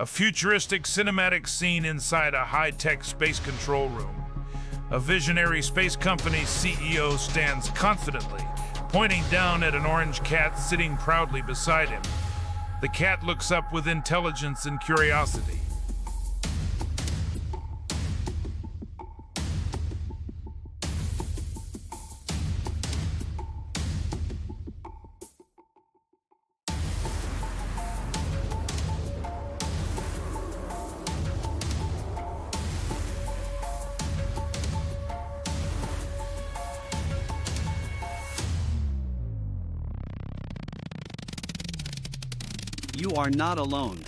A futuristic cinematic scene inside a high-tech space control room. A visionary space company's CEO stands confidently, pointing down at an orange cat sitting proudly beside him. The cat looks up with intelligence and curiosity. You are not alone.